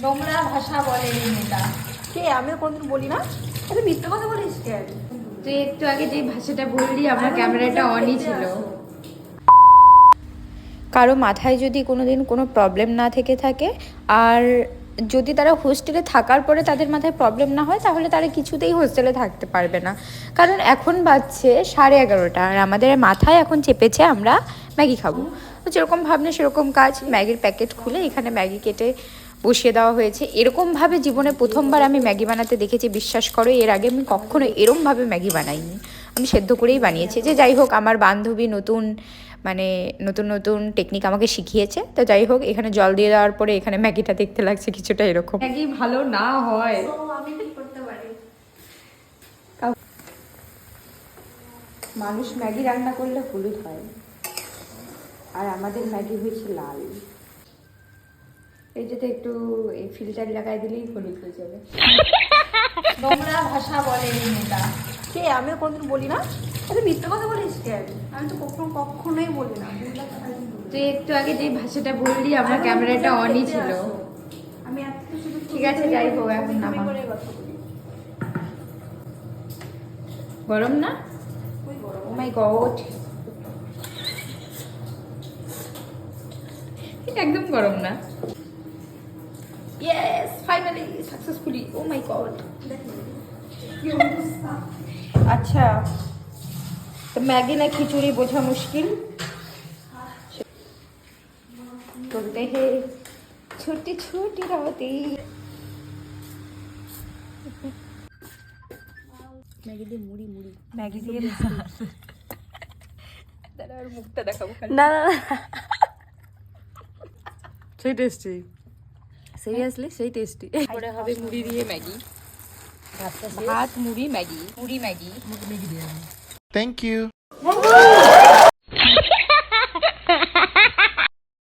নোংরা ভাষা বলে এই মেয়েটা। কে? আমিও কোনদিন বলি না। আরে মিথ্যে কথা বলিস কেন? তুই একটু আগে যে ভাষাটা বললি আমার ক্যামেরাটা অনই ছিল। কারো মাথায় যদি কোনোদিন কোনো প্রবলেম না থেকে থাকে, আর যদি তারা হোস্টেলে থাকার পরে তাদের মাথায় প্রবলেম না হয়, তাহলে তারা কিছুতেই হোস্টেলে থাকতে পারবে না। কারণ এখন বাজছে 11:30, আর আমাদের মাথায় এখন চেপেছে আমরা ম্যাগি খাবো। তো যেরকম ভাবনা সেরকম কাজ, ম্যাগির প্যাকেট খুলে এখানে ম্যাগি কেটে বসিয়ে দেওয়া হয়েছে। এরকমভাবে জীবনে প্রথমবার আমি ম্যাগি বানাতে দেখেছি, বিশ্বাস করো। এর আগে আমি কখনো এরমভাবে ম্যাগি বানাইনি, আমি সেদ্ধ করেই বানিয়েছি। যে যাই হোক, আমার বান্ধবী নতুন নতুন টেকনিক আমাকে শিখিয়েছে। তো যাই হোক, এখানে জল দিয়ে দেওয়ার পরে এখানে ম্যাগিটা দেখতে লাগছে কিছুটা এরকম। ম্যাগি ভালো না হয় তো আমি কি করতে পারি? মানুষ ম্যাগি রান্না করলে হলুদ হয়, আর আমাদের ম্যাগি হয়েছে লাল। এই যেটা একটু এই ফিল্টার লাগাই দিলেই হলুদ হয়ে যাবে। নোংরা ভাষা বলে এই মেয়েটা। কে? আমিও কোনদিন বলি না। আরে মিথ্যে কথা বলিস কেন? আমি তো কখনোই বলি না। তুই একটু আগে যে ভাষাটা বললি আমার ক্যামেরাটা অনই ছিল। আমি আজকে শুধু ঠিক আছে, যাই হোক, এখন নামা। করে কথা বলি। গরম না? ওই গরম। ও মাই গড, একদম গরম না। Yes, finally successfully. Oh my god. কি অবস্থা? আচ্ছা, তো ম্যাগি না খিচুড়ি বোঝা মুশকিল। চলতে হে ছোটি ছোটি রাতে। ম্যাগি দিয়ে মুড়ি ম্যাগি দিয়ে দাঁড়া, আর মুখটা দেখাবো খালি। না না সেই টেস্টি, সিরিয়াসলি সেই টেস্টি। পরে হবে মুড়ি দিয়ে ম্যাগি, ভাত মুড়ি ম্যাগি, মুড়ি ম্যাগি। Thank you.